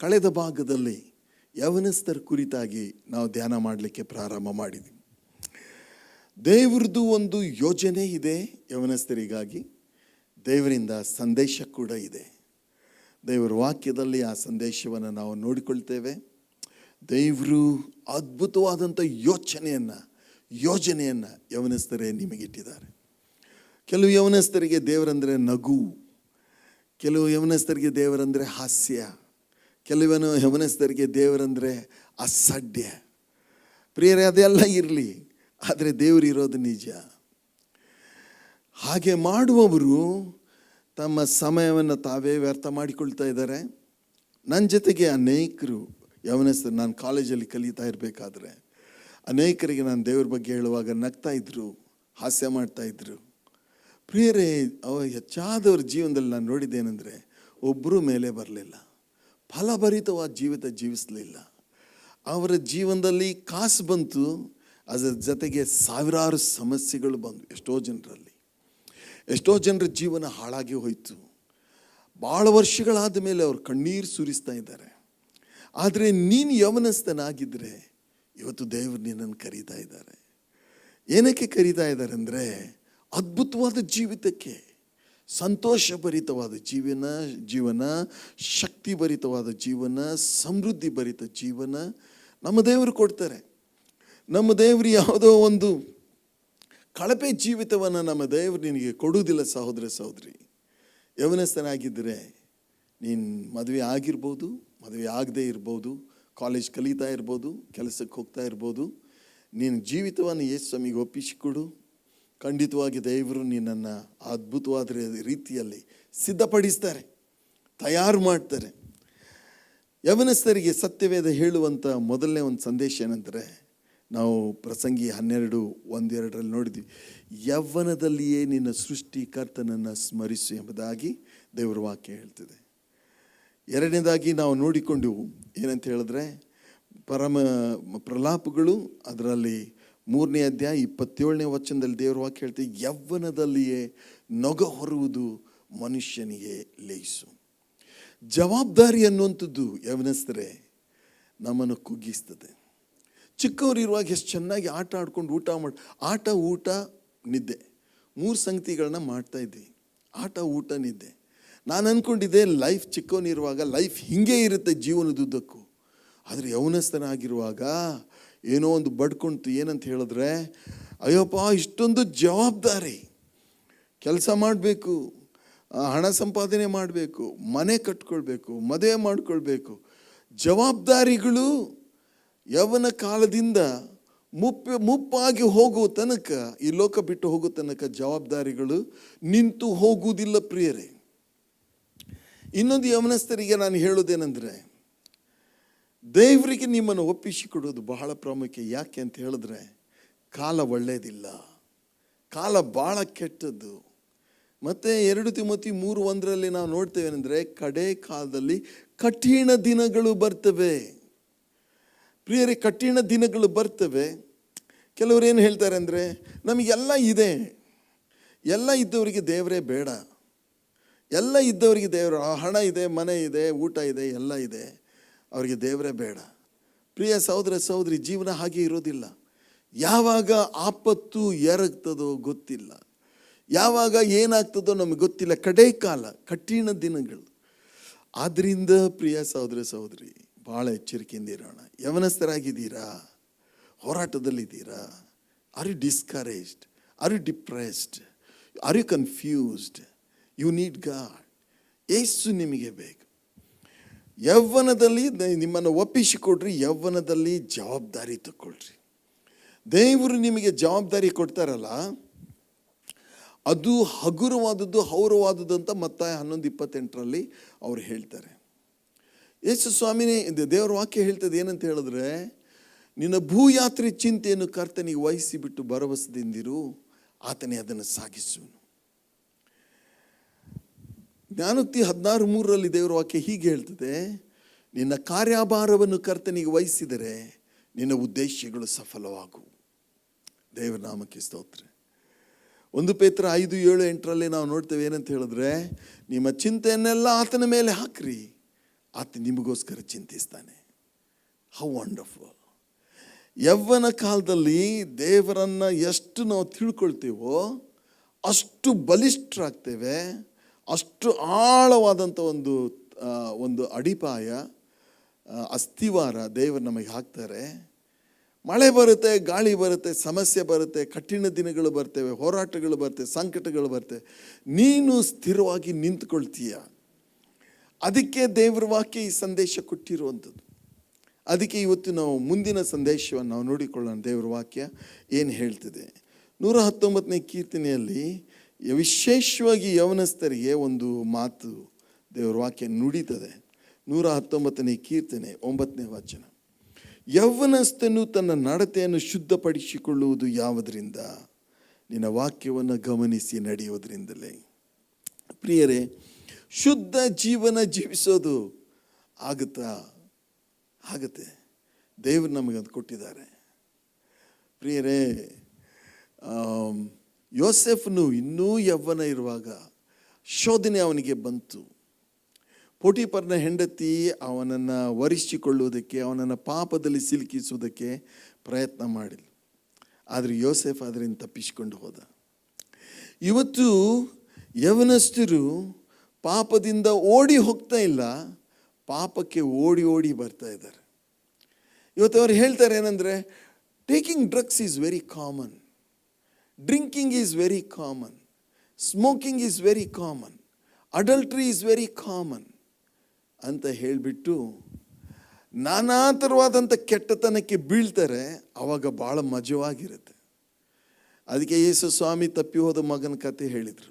ಕಳೆದ ಭಾಗದಲ್ಲಿ ಯವನಸ್ಥರ ಕುರಿತಾಗಿ ನಾವು ಧ್ಯಾನ ಮಾಡಲಿಕ್ಕೆ ಪ್ರಾರಂಭ ಮಾಡಿದ್ವಿ. ದೇವ್ರದ್ದು ಒಂದು ಯೋಜನೆ ಇದೆ ಯವನಸ್ಥರಿಗಾಗಿ, ದೇವರಿಂದ ಸಂದೇಶ ಕೂಡ ಇದೆ. ದೇವರ ವಾಕ್ಯದಲ್ಲಿ ಆ ಸಂದೇಶವನ್ನು ನಾವು ನೋಡಿಕೊಳ್ತೇವೆ. ದೇವರು ಅದ್ಭುತವಾದಂಥ ಯೋಜನೆಯನ್ನು ಯವನಸ್ಥರೇ ನಿಮಗಿಟ್ಟಿದ್ದಾರೆ. ಕೆಲವು ಯವನಸ್ಥರಿಗೆ ದೇವರಂದರೆ ನಗು, ಕೆಲವು ಯವನಸ್ಥರಿಗೆ ದೇವರಂದರೆ ಹಾಸ್ಯ, ಕೆಲವು ಯವನಸ್ಥರಿಗೆ ದೇವರಂದರೆ ಅಸಡ್ಡೆ. ಪ್ರಿಯರೇ, ಅದೆಲ್ಲ ಇರಲಿ, ಆದರೆ ದೇವರು ಇರೋದು ನಿಜ. ಹಾಗೆ ಮಾಡುವವರು ತಮ್ಮ ಸಮಯವನ್ನು ತಾವೇ ವ್ಯರ್ಥ ಮಾಡಿಕೊಳ್ತಾ ಇದ್ದಾರೆ. ನನ್ನ ಜೊತೆಗೆ ಅನೇಕರು ಯವನಸ್ಥರು, ನಾನು ಕಾಲೇಜಲ್ಲಿ ಕಲಿತಾ ಇರಬೇಕಾದ್ರೆ ಅನೇಕರಿಗೆ ನಾನು ದೇವ್ರ ಬಗ್ಗೆ ಹೇಳುವಾಗ ನಗ್ತಾ ಇದ್ರು, ಹಾಸ್ಯ ಮಾಡ್ತಾಯಿದ್ರು. ಪ್ರಿಯರೇ, ಹೆಚ್ಚಾದವ್ರ ಜೀವನದಲ್ಲಿ ನಾನು ನೋಡಿದ್ದೇನೆಂದರೆ ಒಬ್ಬರು ಮೇಲೆ ಬರಲಿಲ್ಲ, ಫಲಭರಿತವಾದ ಜೀವಿಸಲಿಲ್ಲ. ಅವರ ಜೀವನದಲ್ಲಿ ಕಾಸು ಬಂತು, ಅದರ ಜೊತೆಗೆ ಸಾವಿರಾರು ಸಮಸ್ಯೆಗಳು ಬಂದು ಎಷ್ಟೋ ಜನರ ಜೀವನ ಹಾಳಾಗಿ ಹೋಯಿತು. ಭಾಳ ವರ್ಷಗಳಾದ ಮೇಲೆ ಅವರು ಕಣ್ಣೀರು ಸುರಿಸ್ತಾ ಇದ್ದಾರೆ. ಆದರೆ ನೀನು ಯವನಸ್ಥನಾಗಿದ್ದರೆ ಇವತ್ತು ದೇವರು ನಿನ್ನನ್ನು ಕರೀತಾ ಇದ್ದಾರೆ. ಏನಕ್ಕೆ ಕರೀತಾ ಇದ್ದಾರೆ ಅಂದರೆ, ಅದ್ಭುತವಾದ ಜೀವಿತಕ್ಕೆ, ಸಂತೋಷಭರಿತವಾದ ಜೀವನ, ಶಕ್ತಿಭರಿತವಾದ ಜೀವನ, ಸಮೃದ್ಧಿ ಭರಿತ ಜೀವನ ನಮ್ಮ ದೇವರು ಕೊಡ್ತಾರೆ. ನಮ್ಮ ದೇವರು ಯಾವುದೋ ಒಂದು ಕಳಪೆ ಜೀವಿತವನ್ನು ನಮ್ಮ ದೇವರು ನಿನಗೆ ಕೊಡುವುದಿಲ್ಲ. ಸಹೋದರ ಸಹೋದರಿ, ಯವನಸ್ಥನಾಗಿದ್ದರೆ ನೀನು ಮದುವೆ ಆಗಿರ್ಬೋದು, ಮದುವೆ ಆಗದೇ ಇರ್ಬೋದು, ಕಾಲೇಜ್ ಕಲಿತಾ ಇರ್ಬೋದು, ಕೆಲಸಕ್ಕೆ ಹೋಗ್ತಾ ಇರ್ಬೋದು. ನೀನು ಜೀವಿತವನ್ನು ಯೇಸು ಸ್ವಾಮಿಗೆ ಒಪ್ಪಿಸಿಕೊಡು. ಖಂಡಿತವಾಗಿ ದೇವರು ನಿನ್ನನ್ನು ಅದ್ಭುತವಾದ ರೀತಿಯಲ್ಲಿ ಸಿದ್ಧಪಡಿಸ್ತಾರೆ, ತಯಾರು ಮಾಡ್ತಾರೆ. ಯವನಸ್ಥರಿಗೆ ಸತ್ಯವೇದ ಹೇಳುವಂಥ ಮೊದಲನೇ ಒಂದು ಸಂದೇಶ ಏನಂದರೆ, ನಾವು ಪ್ರಸಂಗಿ 12:1-2 ನೋಡಿದ್ವಿ. ಯೌವನದಲ್ಲಿಯೇ ನಿನ್ನ ಸೃಷ್ಟಿಕರ್ತನನ್ನು ಸ್ಮರಿಸು ಎಂಬುದಾಗಿ ದೇವರ ವಾಕ್ಯ ಹೇಳ್ತಿದೆ. ಎರಡನೇದಾಗಿ ನಾವು ನೋಡಿಕೊಂಡು ಏನಂತ ಹೇಳಿದ್ರೆ, ಪ್ರಲಾಪಗಳು ಅದರಲ್ಲಿ 3ನೇ ಅಧ್ಯಾಯ 27ನೇ ವಚನದಲ್ಲಿ ದೇವರ ವಾಕ್ಯ ಹೇಳ್ತೀವಿ, ಯೌವನದಲ್ಲಿಯೇ ನೊಗ ಹೊರುವುದು ಮನುಷ್ಯನಿಗೆ ಲೇಸು. ಜವಾಬ್ದಾರಿ ಅನ್ನುವಂಥದ್ದು ಯವನಸ್ಥರೇ ನಮ್ಮನ್ನು ಕುಗ್ಗಿಸ್ತದೆ. ಚಿಕ್ಕವರಿರುವಾಗ ಎಷ್ಟು ಚೆನ್ನಾಗಿ ಆಟ ಆಡ್ಕೊಂಡು ಊಟ ನಿದ್ದೆ 3 ಸಂಗತಿಗಳನ್ನ ಮಾಡ್ತಾಯಿದ್ವಿ. ಆಟ, ಊಟ, ನಿದ್ದೆ. ನಾನು ಅಂದ್ಕೊಂಡಿದ್ದೆ ಲೈಫ್ ಚಿಕ್ಕವನಿರುವಾಗ ಲೈಫ್ ಹೀಗೆ ಇರುತ್ತೆ ಜೀವನದುದ್ದಕ್ಕೂ. ಆದರೆ ಯವನಸ್ಥನಾಗಿರುವಾಗ ಏನೋ ಒಂದು ಬಡ್ಕೊಳ್ತು. ಏನಂತ ಹೇಳಿದ್ರೆ, ಅಯ್ಯಪ್ಪ ಇಷ್ಟೊಂದು ಜವಾಬ್ದಾರಿ, ಕೆಲಸ ಮಾಡಬೇಕು, ಹಣ ಸಂಪಾದನೆ ಮಾಡಬೇಕು, ಮನೆ ಕಟ್ಕೊಳ್ಬೇಕು, ಮದುವೆ ಮಾಡ್ಕೊಳ್ಬೇಕು. ಜವಾಬ್ದಾರಿಗಳು ಯೌವನ ಕಾಲದಿಂದ ಮುಪ್ಪಾಗಿ ಹೋಗುವ ತನಕ, ಈ ಲೋಕ ಬಿಟ್ಟು ಹೋಗೋ ತನಕ ಜವಾಬ್ದಾರಿಗಳು ನಿಂತು ಹೋಗುವುದಿಲ್ಲ. ಪ್ರಿಯರೇ, ಇನ್ನೊಂದು ಯವನಸ್ಥರಿಗೆ ನಾನು ಹೇಳೋದೇನೆಂದರೆ, ದೇವರಿಗೆ ನಿಮ್ಮನ್ನು ಒಪ್ಪಿಸಿಕೊಡೋದು ಬಹಳ ಪ್ರಾಮುಖ್ಯ. ಯಾಕೆ ಅಂತ ಹೇಳಿದ್ರೆ, ಕಾಲ ಒಳ್ಳೆಯದಿಲ್ಲ, ಕಾಲ ಭಾಳ ಕೆಟ್ಟದ್ದು. ಮತ್ತು 2 ತಿಮೋತಿ 3:1 ನಾವು ನೋಡ್ತೇವೆನೆಂದರೆ, ಕಡೆ ಕಾಲದಲ್ಲಿ ಕಠಿಣ ದಿನಗಳು ಬರ್ತವೆ. ಪ್ರಿಯರೇ, ಕಠಿಣ ದಿನಗಳು ಬರ್ತವೆ. ಕೆಲವರು ಏನು ಹೇಳ್ತಾರೆ ಅಂದರೆ, ನಮಗೆಲ್ಲ ಇದೆ, ಎಲ್ಲ ಇದ್ದವರಿಗೆ ದೇವರೇ ಬೇಡ, ಎಲ್ಲ ಇದ್ದವರಿಗೆ ದೇವರು, ಹಣ ಇದೆ, ಮನೆ ಇದೆ, ಊಟ ಇದೆ, ಎಲ್ಲ ಇದೆ, ಅವರಿಗೆ ದೇವರೇ ಬೇಡ. ಪ್ರಿಯ ಸಹೋದರ ಸಹೋದರಿ, ಜೀವನ ಹಾಗೆ ಇರೋದಿಲ್ಲ. ಯಾವಾಗ ಆಪತ್ತು ಎರಗ್ತದೋ ಗೊತ್ತಿಲ್ಲ, ಯಾವಾಗ ಏನಾಗ್ತದೋ ನಮಗೆ ಗೊತ್ತಿಲ್ಲ. ಕಡೆ ಕಾಲ, ಕಠಿಣ ದಿನಗಳು. ಆದ್ದರಿಂದ ಪ್ರಿಯ ಸಹೋದರ ಸಹೋದರಿ, ಭಾಳ ಎಚ್ಚರಿಕೆಯಿಂದ ಇರೋಣ. ಯವನಸ್ಥರಾಗಿದ್ದೀರಾ? ಹೋರಾಟದಲ್ಲಿದ್ದೀರಾ? Are you discouraged? Are you depressed? Are you confused? You need God. ಯೇಸು ನಿಮಗೆ ಬೇಕು. ಯೌವನದಲ್ಲಿ ನಿಮ್ಮನ್ನು ಒಪ್ಪಿಸಿಕೊಡ್ರಿ, ಯೌವನದಲ್ಲಿ ಜವಾಬ್ದಾರಿ ತಗೊಳ್ರಿ. ದೇವರು ನಿಮಗೆ ಜವಾಬ್ದಾರಿ ಕೊಡ್ತಾರಲ್ಲ, ಅದು ಹಗುರವಾದದ್ದು, ಹೌರವಾದದ್ದು ಅಂತ ಮತ್ತಾಯ 11:28 ಅವ್ರು ಹೇಳ್ತಾರೆ. ಯೇಸು ಸ್ವಾಮಿನೇ ದೇವರ ವಾಕ್ಯ ಹೇಳ್ತದೆ. ಏನಂತ ಹೇಳಿದ್ರೆ, ನಿನ್ನ ಭೂಯಾತ್ರೆ ಚಿಂತೆಯನ್ನು ಕರ್ತನಿಗೆ ವಹಿಸಿಬಿಟ್ಟು ಭರವಸೆದಿಂದಿರು, ಆತನೇ ಅದನ್ನು ಸಾಗಿಸುವನು. ಜ್ಞಾನೋಕ್ತಿ 16:3 ದೇವರ ವಾಕ್ಯ ಹೀಗೆ ಹೇಳ್ತದೆ, ನಿನ್ನ ಕಾರ್ಯಭಾರವನ್ನು ಕರ್ತನಿಗೆ ವಹಿಸಿದರೆ ನಿನ್ನ ಉದ್ದೇಶಗಳು ಸಫಲವಾಗುವು. ದೇವರ ನಾಮಕ್ಕೆ ಸ್ತೋತ್ರ. 1 ಪೇತ್ರ 5:7-8 ನಾವು ನೋಡ್ತೇವೆ. ಏನಂತ ಹೇಳಿದ್ರೆ, ನಿಮ್ಮ ಚಿಂತೆಯನ್ನೆಲ್ಲ ಆತನ ಮೇಲೆ ಹಾಕ್ರಿ, ಆತ ನಿಮಗೋಸ್ಕರ ಚಿಂತಿಸ್ತಾನೆ. How wonderful. ಯೌವನ ಕಾಲದಲ್ಲಿ ದೇವರನ್ನು ಎಷ್ಟು ನಾವು ತಿಳ್ಕೊಳ್ತೀವೋ ಅಷ್ಟು ಬಲಿಷ್ಠರಾಗ್ತೇವೆ, ಅಷ್ಟು ಆಳವಾದಂಥ ಒಂದು ಅಡಿಪಾಯ, ಅಸ್ಥಿವಾರ ದೇವರು ನಮಗೆ ಹಾಕ್ತಾರೆ. ಮಳೆ ಬರುತ್ತೆ, ಗಾಳಿ ಬರುತ್ತೆ, ಸಮಸ್ಯೆ ಬರುತ್ತೆ, ಕಠಿಣ ದಿನಗಳು ಬರ್ತವೆ, ಹೋರಾಟಗಳು ಬರ್ತವೆ, ಸಂಕಟಗಳು ಬರ್ತವೆ. ನೀನು ಸ್ಥಿರವಾಗಿ ನಿಂತ್ಕೊಳ್ತೀಯ. ಅದಕ್ಕೆ ದೇವರ ವಾಕ್ಯ ಈ ಸಂದೇಶ ಕೊಟ್ಟಿರುವಂಥದ್ದು. ಅದಕ್ಕೆ ಇವತ್ತು ನಾವು ಮುಂದಿನ ಸಂದೇಶವನ್ನು ನಾವು ನೋಡಿಕೊಳ್ಳೋಣ. ದೇವರ ವಾಕ್ಯ ಏನು ಹೇಳ್ತಿದೆ? 119ನೇ ಕೀರ್ತನೆಯಲ್ಲಿ ವಿಶೇಷವಾಗಿ ಯೌವನಸ್ಥರಿಗೆ ಒಂದು ಮಾತು ದೇವರ ವಾಕ್ಯ ನುಡಿತದೆ. 119ನೇ ಕೀರ್ತನೆ 9ನೇ ವಚನ. ಯೌವನಸ್ಥನು ತನ್ನ ನಡತೆಯನ್ನು ಶುದ್ಧಪಡಿಸಿಕೊಳ್ಳುವುದು ಯಾವುದರಿಂದ? ನಿನ್ನ ವಾಕ್ಯವನ್ನು ಗಮನಿಸಿ ನಡೆಯುವುದರಿಂದಲೇ. ಪ್ರಿಯರೇ, ಶುದ್ಧ ಜೀವನ ಜೀವಿಸೋದು ಆಗುತ್ತೆ. ದೇವರು ನಮಗೆ ಅದು ಕೊಟ್ಟಿದ್ದಾರೆ. ಪ್ರಿಯರೇ, ಯೋಸೆಫನು ಇನ್ನೂ ಯೌವನ ಇರುವಾಗ ಶೋಧನೆ ಅವನಿಗೆ ಬಂತು. ಪೋಟಿಫರನ ಹೆಂಡತಿ ಅವನನ್ನು ವರಿಸಿಕೊಳ್ಳುವುದಕ್ಕೆ, ಅವನನ್ನು ಪಾಪದಲ್ಲಿ ಸಿಲುಕಿಸುವುದಕ್ಕೆ ಪ್ರಯತ್ನ ಮಾಡಿಲ್ಲ. ಆದರೆ ಯೋಸೆಫ್ ಅದರಿಂದ ತಪ್ಪಿಸಿಕೊಂಡು ಹೋದ. ಇವತ್ತು ಯೌವನಸ್ಥರು ಪಾಪದಿಂದ ಓಡಿ ಹೋಗ್ತಾ ಇಲ್ಲ, ಪಾಪಕ್ಕೆ ಓಡಿ ಓಡಿ ಬರ್ತಾ ಇದ್ದಾರೆ. ಇವತ್ತು ಅವರು ಹೇಳ್ತಾರೆ ಏನಂದರೆ, taking drugs is very common, drinking is very common, smoking is very common, adultery is very common ಅಂತ ಹೇಳಿಬಿಟ್ಟು ನಾನಾ ಥರವಾದಂಥ ಕೆಟ್ಟತನಕ್ಕೆ ಬೀಳ್ತಾರೆ. ಆವಾಗ ಭಾಳ ಮಜವಾಗಿರುತ್ತೆ. ಅದಕ್ಕೆ ಯೇಸು ಸ್ವಾಮಿ ತಪ್ಪಿ ಹೋದ ಮಗನ ಕತೆ ಹೇಳಿದರು.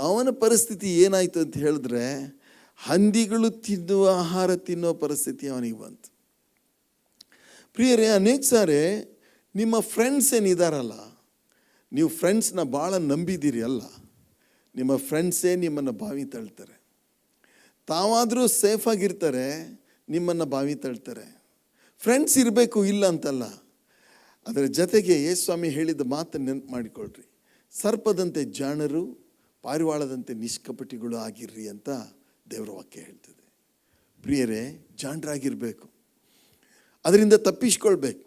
ಅವನ ಪರಿಸ್ಥಿತಿ ಏನಾಯಿತು ಅಂತ ಹೇಳಿದ್ರೆ, ಹಂದಿಗಳು ತಿನ್ನುವ ಆಹಾರ ತಿನ್ನೋ ಪರಿಸ್ಥಿತಿ ಅವನಿಗೆ ಬಂತು. ಪ್ರಿಯರೇ, ಅನೇಕ ಸಾರಿ ನಿಮ್ಮ ಫ್ರೆಂಡ್ಸ್ ಏನಿದಾರಲ್ಲ, ನೀವು ಫ್ರೆಂಡ್ಸ್ನ ಭಾಳ ನಂಬಿದ್ದೀರಿ ಅಲ್ಲ, ನಿಮ್ಮ ಫ್ರೆಂಡ್ಸೇ ನಿಮ್ಮನ್ನು ಬಾವಿ ತಳ್ತಾರೆ. ತಾವಾದರೂ ಸೇಫಾಗಿರ್ತಾರೆ, ನಿಮ್ಮನ್ನು ಬಾವಿ ತಳ್ತಾರೆ. ಫ್ರೆಂಡ್ಸ್ ಇರಬೇಕು, ಇಲ್ಲ ಅಂತಲ್ಲ. ಅದರ ಜೊತೆಗೆ ಯೇಸು ಸ್ವಾಮಿ ಹೇಳಿದ ಮಾತನ್ನು ನೆನಪು ಮಾಡಿಕೊಳ್ಳ್ರಿ. ಸರ್ಪದಂತೆ ಜಾಣರು, ಪಾರಿವಾಳದಂತೆ ನಿಷ್ಕಪಟಿಗಳು ಆಗಿರ್ರಿ ಅಂತ ದೇವರ ವಾಕ್ಯ ಹೇಳ್ತದೆ. ಪ್ರಿಯರೇ, ಜಾಣರಾಗಿರಬೇಕು, ಅದರಿಂದ ತಪ್ಪಿಸ್ಕೊಳ್ಬೇಕು.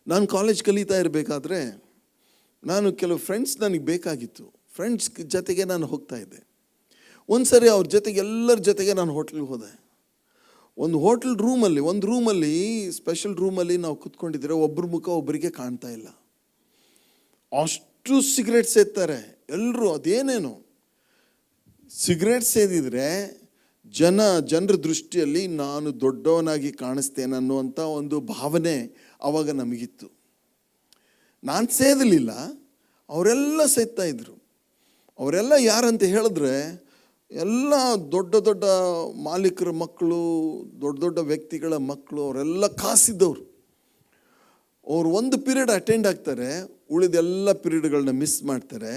ನಾನು ಕಾಲೇಜ್ ಕಲಿತಾ ಇರಬೇಕಾದ್ರೆ ನಾನು ಕೆಲವು ಫ್ರೆಂಡ್ಸ್ ನನಗೆ ಬೇಕಾಗಿತ್ತು. ಫ್ರೆಂಡ್ಸ್ ಜೊತೆಗೆ ನಾನು ಹೋಗ್ತಾ ಇದ್ದೆ. ಒಂದು ಸರಿ ಅವ್ರ ಜೊತೆಗೆ, ಎಲ್ಲರ ಜೊತೆಗೆ ನಾನು ಹೋಟ್ಲಿಗೆ ಹೋದೆ. ಒಂದು ರೂಮಲ್ಲಿ ಸ್ಪೆಷಲ್ ರೂಮಲ್ಲಿ ನಾವು ಕೂತ್ಕೊಂಡಿದ್ರೆ ಒಬ್ಬರ ಮುಖ ಒಬ್ಬರಿಗೆ ಕಾಣ್ತಾ ಇಲ್ಲ. ಅಷ್ಟು ಸಿಗರೇಟ್ ಸೇದ್ತಾರೆ ಎಲ್ಲರೂ. ಅದೇನೇನು ಸಿಗರೇಟ್ ಸೇದಿದ್ರೆ ಜನರ ದೃಷ್ಟಿಯಲ್ಲಿ ನಾನು ದೊಡ್ಡವನಾಗಿ ಕಾಣಿಸ್ತೇನೆ ಅನ್ನುವಂಥ ಒಂದು ಭಾವನೆ ಆವಾಗ ನಮಗಿತ್ತು. ನಾನು ಸೇದಲಿಲ್ಲ, ಅವರೆಲ್ಲ ಸೇದ್ತಾ ಇದ್ರು. ಅವರೆಲ್ಲ ಯಾರಂತ ಹೇಳಿದ್ರೆ, ಎಲ್ಲ ದೊಡ್ಡ ದೊಡ್ಡ ಮಾಲೀಕರ ಮಕ್ಕಳು, ದೊಡ್ಡ ದೊಡ್ಡ ವ್ಯಕ್ತಿಗಳ ಮಕ್ಕಳು, ಅವರೆಲ್ಲ ಕಾಸಿದ್ದವರು. ಅವರು ಒಂದು ಪೀರಿಯಡ್ ಅಟೆಂಡ್ ಆಗ್ತಾರೆ, ಉಳಿದೆಲ್ಲ ಪೀರಿಯಡ್ಗಳನ್ನ ಮಿಸ್ ಮಾಡ್ತಾರೆ.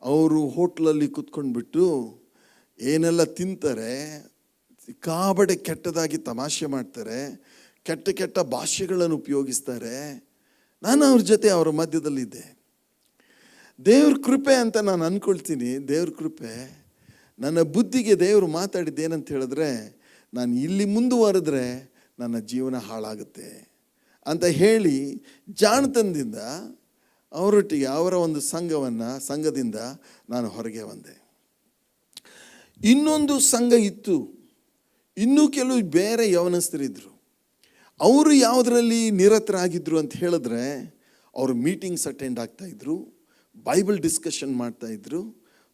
ಅವರು ಹೋಟ್ಲಲ್ಲಿ ಕೂತ್ಕೊಂಡ್ಬಿಟ್ಟು ಏನೆಲ್ಲ ತಿಂತಾರೆ, ಸಿಕ್ಕಾಬಡೆ ಕೆಟ್ಟದಾಗಿ ತಮಾಷೆ ಮಾಡ್ತಾರೆ, ಕೆಟ್ಟ ಕೆಟ್ಟ ಭಾಷೆಗಳನ್ನು ಉಪಯೋಗಿಸ್ತಾರೆ. ನಾನು ಅವ್ರ ಜೊತೆ ಅವರ ಮಧ್ಯದಲ್ಲಿದ್ದೆ. ದೇವ್ರ ಕೃಪೆ ಅಂತ ನಾನು ಅಂದ್ಕೊಳ್ತೀನಿ. ದೇವ್ರ ಕೃಪೆ, ನನ್ನ ಬುದ್ಧಿಗೆ ದೇವರು ಮಾತಾಡಿದ್ದೇನಂತ ಹೇಳಿದ್ರೆ, ನಾನು ಇಲ್ಲಿ ಮುಂದುವರೆದ್ರೆ ನನ್ನ ಜೀವನ ಹಾಳಾಗುತ್ತೆ ಅಂತ ಹೇಳಿ ಜಾಣತನದಿಂದ ಅವರೊಟ್ಟಿಗೆ ಅವರ ಒಂದು ಸಂಘದಿಂದ ನಾನು ಹೊರಗೆ ಬಂದೆ. ಇನ್ನೊಂದು ಸಂಘ ಇತ್ತು, ಇನ್ನೂ ಕೆಲವು ಬೇರೆ ಯೌವನಸ್ಥರಿದ್ದರು. ಅವರು ಯಾವುದರಲ್ಲಿ ನಿರತರಾಗಿದ್ದರು ಅಂತ ಹೇಳಿದ್ರೆ, ಅವರು ಮೀಟಿಂಗ್ಸ್ ಅಟೆಂಡ್ ಆಗ್ತಾಯಿದ್ರು, ಬೈಬಲ್ ಡಿಸ್ಕಷನ್ ಮಾಡ್ತಾಯಿದ್ರು,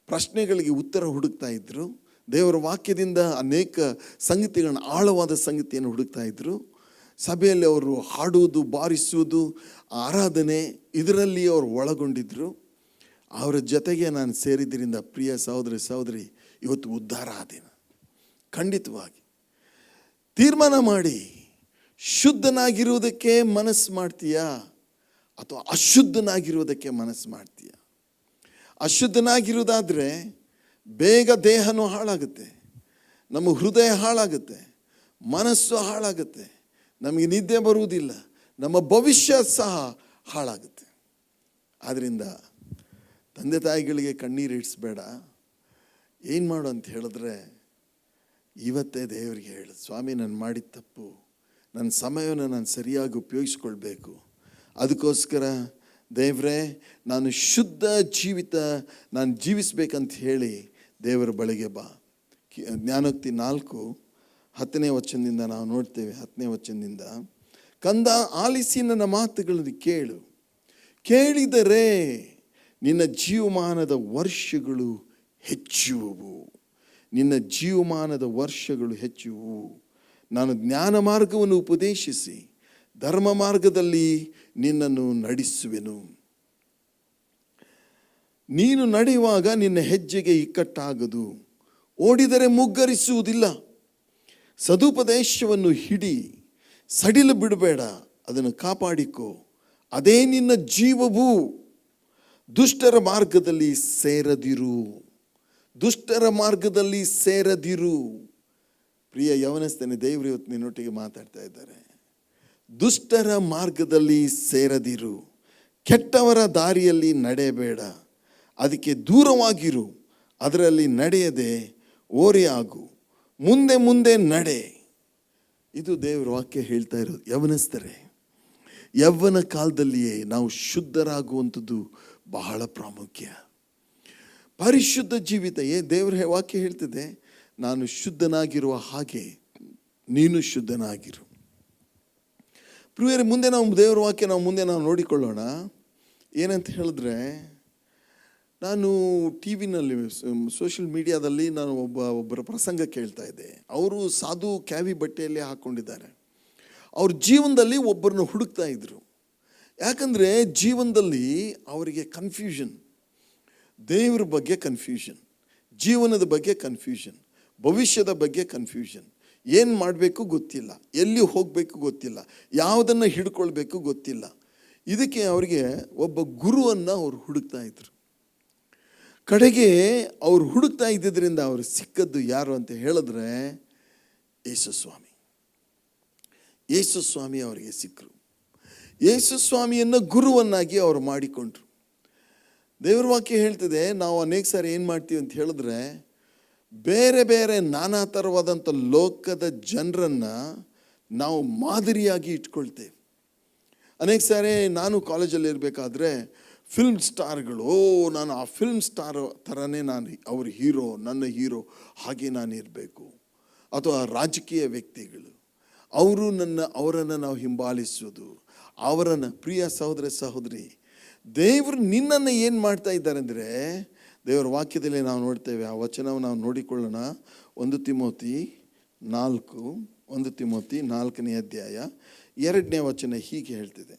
ಪ್ರಶ್ನೆಗಳಿಗೆ ಉತ್ತರ ಹುಡುಕ್ತಾ ಇದ್ರು, ದೇವರ ವಾಕ್ಯದಿಂದ ಅನೇಕ ಸಂಗತಿಗಳನ್ನ, ಆಳವಾದ ಸಂಗತಿಯನ್ನು ಹುಡುಕ್ತಾ ಇದ್ರು. ಸಭೆಯಲ್ಲಿ ಅವರು ಹಾಡುವುದು, ಬಾರಿಸುವುದು, ಆರಾಧನೆ, ಇದರಲ್ಲಿ ಅವರು ಒಳಗೊಂಡಿದ್ದರು. ಅವರ ಜೊತೆಗೆ ನಾನು ಸೇರಿದ್ದರಿಂದ ಪ್ರಿಯ ಸಹೋದರಿ ಇವತ್ತು ಉದ್ಧಾರ ಆದೇನು. ಖಂಡಿತವಾಗಿ ತೀರ್ಮಾನ ಮಾಡಿ, ಶುದ್ಧನಾಗಿರುವುದಕ್ಕೆ ಮನಸ್ಸು ಮಾಡ್ತೀಯಾ ಅಥವಾ ಅಶುದ್ಧನಾಗಿರುವುದಕ್ಕೆ ಮನಸ್ಸು ಮಾಡ್ತೀಯಾ? ಅಶುದ್ಧನಾಗಿರುವುದಾದರೆ ಬೇಗ ದೇಹನೂ ಹಾಳಾಗುತ್ತೆ, ನಮ್ಮ ಹೃದಯ ಹಾಳಾಗುತ್ತೆ, ಮನಸ್ಸು ಹಾಳಾಗುತ್ತೆ, ನಮಗೆ ನಿದ್ದೆ ಬರುವುದಿಲ್ಲ, ನಮ್ಮ ಭವಿಷ್ಯ ಸಹ ಹಾಳಾಗುತ್ತೆ. ಆದ್ದರಿಂದ ತಂದೆ ತಾಯಿಗಳಿಗೆ ಕಣ್ಣೀರು ಇಡಿಸ್ಬೇಡ. ಏನು ಮಾಡು ಅಂತ ಹೇಳಿದ್ರೆ, ಇವತ್ತೇ ದೇವರಿಗೆ ಹೇಳು, ಸ್ವಾಮಿ ನಾನು ಮಾಡಿದ ತಪ್ಪು, ನನ್ನ ಸಮಯವನ್ನು ನಾನು ಸರಿಯಾಗಿ ಉಪಯೋಗಿಸ್ಕೊಳ್ಬೇಕು. ಅದಕ್ಕೋಸ್ಕರ ದೇವರೇ ನಾನು ಶುದ್ಧ ಜೀವಿತ ನಾನು ಜೀವಿಸ್ಬೇಕಂತ ಹೇಳಿ ದೇವರ ಬಳಿಗೆ ಬಾ. ಜ್ಞಾನೋಕ್ತಿ 4:10 ವಚನದಿಂದ ನಾವು ನೋಡ್ತೇವೆ. 10ನೇ ವಚನದಿಂದ, ಕಂದ ಆಲಿಸಿ ನನ್ನ ಮಾತುಗಳನ್ನು ಕೇಳು, ಕೇಳಿದರೆ ನಿನ್ನ ಜೀವಮಾನದ ವರ್ಷಗಳು ಹೆಚ್ಚುವವು, ನಿನ್ನ ಜೀವಮಾನದ ವರ್ಷಗಳು ಹೆಚ್ಚುವು. ನಾನು ಜ್ಞಾನ ಮಾರ್ಗವನ್ನು ಉಪದೇಶಿಸಿ ಧರ್ಮ ಮಾರ್ಗದಲ್ಲಿ ನಿನ್ನನ್ನು ನಡೆಸುವೆನು. ನೀನು ನಡೆಯುವಾಗ ನಿನ್ನ ಹೆಜ್ಜೆಗೆ ಇಕ್ಕಟ್ಟಾಗದು, ಓಡಿದರೆ ಮುಗ್ಗರಿಸುವುದಿಲ್ಲ. ಸದುಪದೇಶವನ್ನು ಹಿಡಿ, ಸಡಿಲು ಬಿಡಬೇಡ, ಅದನ್ನು ಕಾಪಾಡಿಕೋ, ಅದೇ ನಿನ್ನ ಜೀವವು. ದುಷ್ಟರ ಮಾರ್ಗದಲ್ಲಿ ಸೇರದಿರು, ದುಷ್ಟರ ಮಾರ್ಗದಲ್ಲಿ ಸೇರದಿರು. ಪ್ರಿಯ ಯವನಸ್ಥನೇ, ದೇವರು ಇವತ್ತು ನಿನ್ನೊಟ್ಟಿಗೆ ಮಾತಾಡ್ತಾ ಇದ್ದಾರೆ. ದುಷ್ಟರ ಮಾರ್ಗದಲ್ಲಿ ಸೇರದಿರು, ಕೆಟ್ಟವರ ದಾರಿಯಲ್ಲಿ ನಡೆಯಬೇಡ, ಅದಕ್ಕೆ ದೂರವಾಗಿರು, ಅದರಲ್ಲಿ ನಡೆಯದೆ ಓರೆಯಾಗು, ಮುಂದೆ ಮುಂದೆ ನಡೆ. ಇದು ದೇವರ ವಾಕ್ಯ ಹೇಳ್ತಾ ಇರೋದು. ಯವನಸ್ಥರೇ, ಯವ್ವನ ಕಾಲದಲ್ಲಿಯೇ ನಾವು ಶುದ್ಧರಾಗುವಂಥದ್ದು ಬಹಳ ಪ್ರಾಮುಖ್ಯ. ಪರಿಶುದ್ಧ ಜೀವಿತ, ದೇವರ ವಾಕ್ಯ ಹೇಳ್ತಿದೆ, ನಾನು ಶುದ್ಧನಾಗಿರುವ ಹಾಗೆ ನೀನು ಶುದ್ಧನಾಗಿರು. ಪ್ರಿಯರೇ, ಮುಂದೆ ನಾವು ದೇವರ ವಾಕ್ಯ ನಾವು ನೋಡಿಕೊಳ್ಳೋಣ. ಏನಂತ ಹೇಳಿದ್ರೆ, ನಾನು ಟಿ ವಿನಲ್ಲಿ ಸೋಷಿಯಲ್ ಮೀಡಿಯಾದಲ್ಲಿ ನಾನು ಒಬ್ಬರ ಪ್ರಸಂಗ ಕೇಳ್ತಾ ಇದ್ದೆ. ಅವರು ಸಾಧು ಕ್ಯಾವಿ ಬಟ್ಟೆಯಲ್ಲೇ ಹಾಕ್ಕೊಂಡಿದ್ದಾರೆ. ಅವ್ರ ಜೀವನದಲ್ಲಿ ಒಬ್ಬರನ್ನ ಹುಡುಕ್ತಾ ಇದ್ರು. ಯಾಕಂದರೆ ಜೀವನದಲ್ಲಿ ಅವರಿಗೆ ಕನ್ಫ್ಯೂಷನ್, ದೇವರ ಬಗ್ಗೆ ಕನ್ಫ್ಯೂಷನ್, ಜೀವನದ ಬಗ್ಗೆ ಕನ್ಫ್ಯೂಷನ್, ಭವಿಷ್ಯದ ಬಗ್ಗೆ ಕನ್ಫ್ಯೂಷನ್. ಏನು ಮಾಡಬೇಕು ಗೊತ್ತಿಲ್ಲ, ಎಲ್ಲಿ ಹೋಗಬೇಕು ಗೊತ್ತಿಲ್ಲ, ಯಾವುದನ್ನು ಹಿಡ್ಕೊಳ್ಬೇಕು ಗೊತ್ತಿಲ್ಲ. ಇದಕ್ಕೆ ಅವರಿಗೆ ಒಬ್ಬ ಗುರುವನ್ನು ಅವರು ಹುಡುಕ್ತಾ ಇದ್ರು. ಕಡೆಗೆ ಅವರು ಹುಡುಕ್ತಾ ಇದ್ದಿದ್ದರಿಂದ ಅವರು ಸಿಕ್ಕದ್ದು ಯಾರು ಅಂತ ಹೇಳಿದ್ರೆ ಯೇಸುಸ್ವಾಮಿ. ಯೇಸುಸ್ವಾಮಿ ಅವರಿಗೆ ಸಿಕ್ಕರು. ಯೇಸುಸ್ವಾಮಿಯನ್ನು ಗುರುವನ್ನಾಗಿ ಅವರು ಮಾಡಿಕೊಂಡ್ರು. ದೇವರ ವಾಕ್ಯ ಹೇಳ್ತಿದೆ, ನಾವು ಅನೇಕ ಸಾರಿ ಏನು ಮಾಡ್ತೀವಿ ಅಂತ ಹೇಳಿದ್ರೆ, ಬೇರೆ ಬೇರೆ ನಾನಾ ಥರವಾದಂಥ ಲೋಕದ ಜನರನ್ನು ನಾವು ಮಾದರಿಯಾಗಿ ಇಟ್ಕೊಳ್ತೇವೆ. ಅನೇಕ ಸಾರಿ ನಾನು ಕಾಲೇಜಲ್ಲಿ ಇರಬೇಕಾದ್ರೆ ಫಿಲ್ಮ್ ಸ್ಟಾರ್ಗಳು, ನಾನು ಆ ಫಿಲ್ಮ್ ಸ್ಟಾರ್ ಥರನೇ ನಾನು ಅವ್ರ ಹೀರೋ, ನನ್ನ ಹೀರೋ ಹಾಗೆ ನಾನು ಇರಬೇಕು. ಅಥವಾ ರಾಜಕೀಯ ವ್ಯಕ್ತಿಗಳು, ಅವರನ್ನು ನಾವು ಹಿಂಬಾಲಿಸೋದು, ಅವರನ್ನು. ಪ್ರಿಯ ಸಹೋದರ ಸಹೋದರಿ, ದೇವರು ನಿನ್ನನ್ನು ಏನು ಮಾಡ್ತಾ ಇದ್ದಾರೆ ಅಂದರೆ, ದೇವರ ವಾಕ್ಯದಲ್ಲಿ ನಾವು ನೋಡ್ತೇವೆ. ಆ ವಚನವನ್ನು ನಾವು ನೋಡಿಕೊಳ್ಳೋಣ. 1 ತಿಮೋತಿ 4ನೇ ಅಧ್ಯಾಯ 2ನೇ ವಚನ ಹೀಗೆ ಹೇಳ್ತಿದೆ.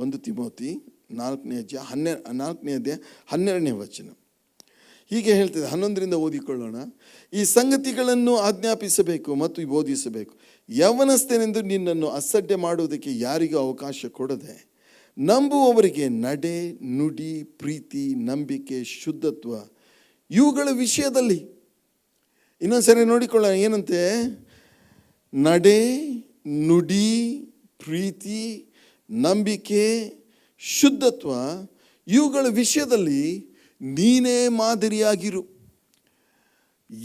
1 ತಿಮೋತಿ 4ನೇ ಅಧ್ಯಾಯ 12ನೇ ವಚನ ಹೀಗೆ ಹೇಳ್ತಿದೆ. 11ರಿಂದ ಓದಿಕೊಳ್ಳೋಣ. ಈ ಸಂಗತಿಗಳನ್ನು ಆಜ್ಞಾಪಿಸಬೇಕು ಮತ್ತು ಬೋಧಿಸಬೇಕು. ಯವನಸ್ಥನೆಂದು ನಿನ್ನನ್ನು ಅಸಡ್ಡೆ ಮಾಡುವುದಕ್ಕೆ ಯಾರಿಗೂ ಅವಕಾಶ ಕೊಡದೆ, ನಂಬುವವರಿಗೆ ನಡೆ, ನುಡಿ, ಪ್ರೀತಿ, ನಂಬಿಕೆ, ಶುದ್ಧತ್ವ ಇವುಗಳ ವಿಷಯದಲ್ಲಿ. ಇನ್ನೊಂದ್ಸರಿ ನೋಡಿಕೊಳ್ಳೋಣ. ಏನಂತೆ? ನಡೆ, ನುಡಿ, ಪ್ರೀತಿ, ನಂಬಿಕೆ, ಶುದ್ಧತ್ವ ಇವುಗಳ ವಿಷಯದಲ್ಲಿ ನೀನೇ ಮಾದರಿಯಾಗಿರು.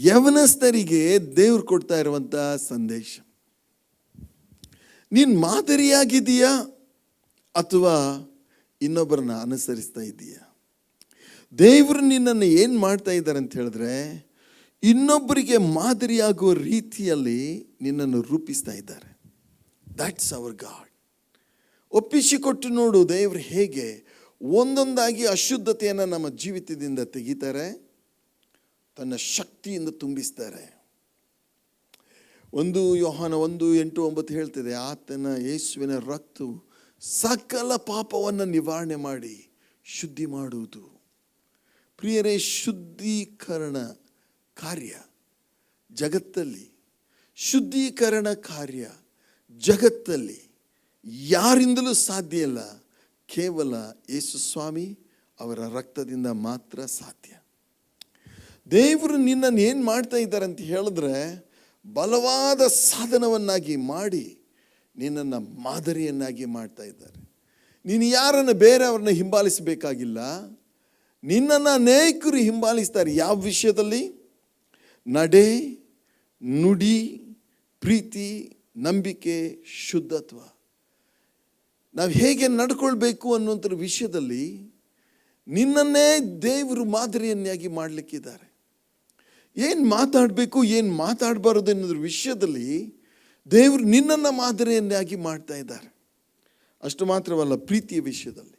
ಯವನಸ್ಥರಿಗೆ ದೇವರು ಕೊಡ್ತಾ ಇರುವಂಥ ಸಂದೇಶ, ನೀನು ಮಾದರಿಯಾಗಿದೆಯಾ ಅಥವಾ ಇನ್ನೊಬ್ಬರನ್ನ ಅನುಸರಿಸ್ತಾ ಇದ್ದೀಯಾ? ದೇವರು ನಿನ್ನನ್ನು ಏನು ಮಾಡ್ತಾ ಇದ್ದಾರೆ ಅಂತ ಹೇಳಿದ್ರೆ, ಇನ್ನೊಬ್ಬರಿಗೆ ಮಾದರಿಯಾಗುವ ರೀತಿಯಲ್ಲಿ ನಿನ್ನನ್ನು ರೂಪಿಸ್ತಾ ಇದ್ದಾರೆ. That's our God. ಒಪ್ಪಿಸಿಕೊಟ್ಟು ನೋಡು, ದೇವರು ಹೇಗೆ ಒಂದೊಂದಾಗಿ ಅಶುದ್ಧತೆಯನ್ನು ನಮ್ಮ ಜೀವಿತದಿಂದ ತೆಗಿತಾರೆ, ತನ್ನ ಶಕ್ತಿಯಿಂದ ತುಂಬಿಸ್ತಾರೆ. 1 ಯೋಹಾನ 1:8-9 ಹೇಳ್ತಿದೆ, ಆತನ ಯೇಸುವಿನ ರಕ್ತವು ಸಕಲ ಪಾಪವನ್ನು ನಿವಾರಣೆ ಮಾಡಿ ಶುದ್ಧಿ ಮಾಡುವುದು. ಪ್ರಿಯರೇ, ಶುದ್ಧೀಕರಣ ಕಾರ್ಯ ಜಗತ್ತಲ್ಲಿ, ಶುದ್ಧೀಕರಣ ಕಾರ್ಯ ಜಗತ್ತಲ್ಲಿ ಯಾರಿಂದಲೂ ಸಾಧ್ಯ ಇಲ್ಲ. ಕೇವಲ ಯೇಸುಸ್ವಾಮಿ ಅವರ ರಕ್ತದಿಂದ ಮಾತ್ರ ಸಾಧ್ಯ. ದೇವರು ನಿನ್ನನ್ನು ಏನು ಮಾಡ್ತಾ ಇದ್ದಾರೆ ಅಂತ ಹೇಳಿದ್ರೆ, ಬಲವಾದ ಸಾಧನವನ್ನಾಗಿ ಮಾಡಿ ನಿನ್ನನ್ನು ಮಾದರಿಯನ್ನಾಗಿ ಮಾಡ್ತಾ ಇದ್ದಾರೆ. ನೀನು ಯಾರನ್ನು ಬೇರೆಯವ್ರನ್ನ ಹಿಂಬಾಲಿಸಬೇಕಾಗಿಲ್ಲ, ನಿನ್ನನ್ನು ಅನೇಕರು ಹಿಂಬಾಲಿಸ್ತಾರೆ. ಯಾವ ವಿಷಯದಲ್ಲಿ? ನಡೆ, ನುಡಿ, ಪ್ರೀತಿ, ನಂಬಿಕೆ, ಶುದ್ಧತ್ವ. ನಾವು ಹೇಗೆ ನಡ್ಕೊಳ್ಬೇಕು ಅನ್ನೋದ್ರ ವಿಷಯದಲ್ಲಿ ನಿನ್ನನ್ನೇ ದೇವರು ಮಾದರಿಯನ್ನಾಗಿ ಮಾಡಲಿಕ್ಕಿದ್ದಾರೆ. ಏನು ಮಾತಾಡಬೇಕು, ಏನು ಮಾತಾಡಬಾರದು ಅನ್ನೋದ್ರ ವಿಷಯದಲ್ಲಿ ದೇವರು ನಿನ್ನನ್ನು ಮಾದರಿಯನ್ನಾಗಿ ಮಾಡ್ತಾ ಇದ್ದಾರೆ. ಅಷ್ಟು ಮಾತ್ರವಲ್ಲ, ಪ್ರೀತಿಯ ವಿಷಯದಲ್ಲಿ,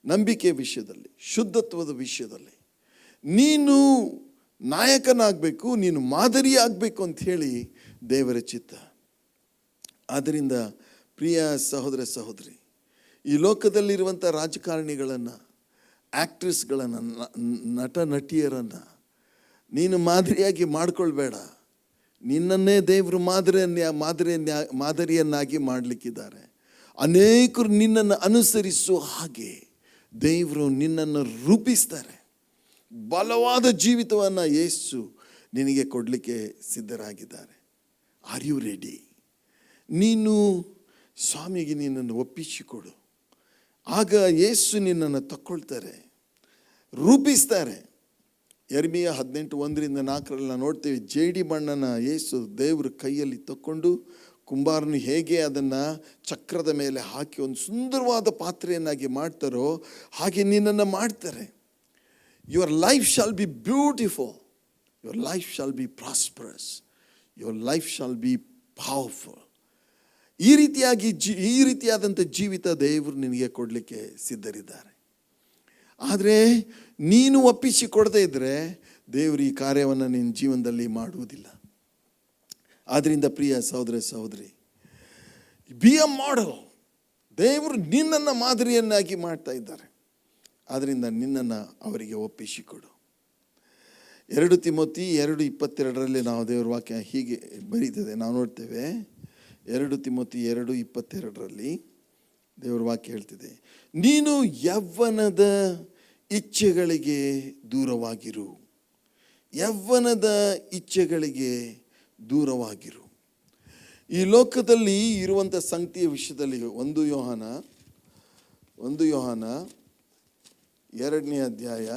ನಂಬಿಕೆಯ ವಿಷಯದಲ್ಲಿ, ಶುದ್ಧತ್ವದ ವಿಷಯದಲ್ಲಿ ನೀನು ನಾಯಕನಾಗಬೇಕು, ನೀನು ಮಾದರಿ ಆಗಬೇಕು ಅಂತ ಹೇಳಿ ದೇವರ ಚಿತ್ತ. ಆದ್ದರಿಂದ ಪ್ರಿಯ ಸಹೋದರ ಸಹೋದರಿ, ಈ ಲೋಕದಲ್ಲಿರುವಂಥ ರಾಜಕಾರಣಿಗಳನ್ನು, ಆ್ಯಕ್ಟ್ರೆಸ್ಗಳನ್ನು, ನಟ ನಟಿಯರನ್ನು ನೀನು ಮಾದರಿಯಾಗಿ ಮಾಡಿಕೊಳ್ಬೇಡ. ನಿನ್ನನ್ನೇ ದೇವರು ಮಾದರಿಯನ್ನಾಗಿ ಮಾಡಲಿಕ್ಕಿದ್ದಾರೆ. ಅನೇಕರು ನಿನ್ನನ್ನು ಅನುಸರಿಸುವ ಹಾಗೆ ದೇವರು ನಿನ್ನನ್ನು ರೂಪಿಸ್ತಾರೆ. ಬಲವಾದ ಜೀವಿತವನ್ನು ಯೇಸು ನಿನಗೆ ಕೊಡಲಿಕ್ಕೆ ಸಿದ್ಧರಾಗಿದ್ದಾರೆ. Are you ready? ನೀನು ಸ್ವಾಮಿಗೆ ನಿನ್ನನ್ನು ಒಪ್ಪಿಸಿಕೊಡು. ಆಗ ಯೇಸು ನಿನ್ನನ್ನು ತಕ್ಕೊಳ್ತಾರೆ, ರೂಪಿಸ್ತಾರೆ. ಯೆರೆಮೀಯ 18:1-4 ನೋಡ್ತೇವೆ. ಜೇಡಿ ಮಣ್ಣನ್ನು ಯೇಸು ದೇವರು ಕೈಯಲ್ಲಿ ತಕ್ಕೊಂಡು ಕುಂಬಾರನು ಹೇಗೆ ಅದನ್ನು ಚಕ್ರದ ಮೇಲೆ ಹಾಕಿ ಒಂದು ಸುಂದರವಾದ ಪಾತ್ರೆಯನ್ನಾಗಿ ಮಾಡ್ತಾರೋ ಹಾಗೆ ನಿನ್ನನ್ನು ಮಾಡ್ತಾರೆ. Your life shall be beautiful, your life shall be prosperous, your life shall be powerful. ಈ ರೀತಿಯಾದಂಥ ಜೀವಿತ ದೇವರು ನಿನಗೆ ಕೊಡಲಿಕ್ಕೆ ಸಿದ್ಧರಿದ್ದಾರೆ. ಆದರೆ ನೀನು ಒಪ್ಪಿಸಿಕೊಡದೇ ಇದ್ದರೆ ದೇವರು ಈ ಕಾರ್ಯವನ್ನು ನಿನ್ನ ಜೀವನದಲ್ಲಿ ಮಾಡುವುದಿಲ್ಲ. ಆದ್ದರಿಂದ ಪ್ರಿಯ ಸಹೋದರ ಸಹೋದರಿ, ಬಿ ಅ ಮಾಡೆಲ್. ದೇವರು ನಿನ್ನನ್ನು ಮಾದರಿಯನ್ನಾಗಿ ಮಾಡ್ತಾ ಇದ್ದಾರೆ. ಆದ್ದರಿಂದ ನಿನ್ನನ್ನು ಅವರಿಗೆ ಒಪ್ಪಿಸಿಕೊಡು. 2 ತಿಮೋತಿ 2:22 ನಾವು ದೇವರ ವಾಕ್ಯ ಹೀಗೆ ಬರೀತದೆ, ನಾವು ನೋಡ್ತೇವೆ. 2 ತಿಮೋತಿ 2:22 ದೇವರ ವಾಕ್ಯ ಹೇಳ್ತಿದೆ, ನೀನು ಯೌವನದ ಇಚ್ಛೆಗಳಿಗೆ ದೂರವಾಗಿರು, ಯೌವನದ ಇಚ್ಛೆಗಳಿಗೆ ದೂರವಾಗಿರು. ಈ ಲೋಕದಲ್ಲಿ ಇರುವಂಥ ಸಂಗತಿಯ ವಿಷಯದಲ್ಲಿ 1 ಯೋಹಾನ 2ನೇ ಅಧ್ಯಾಯ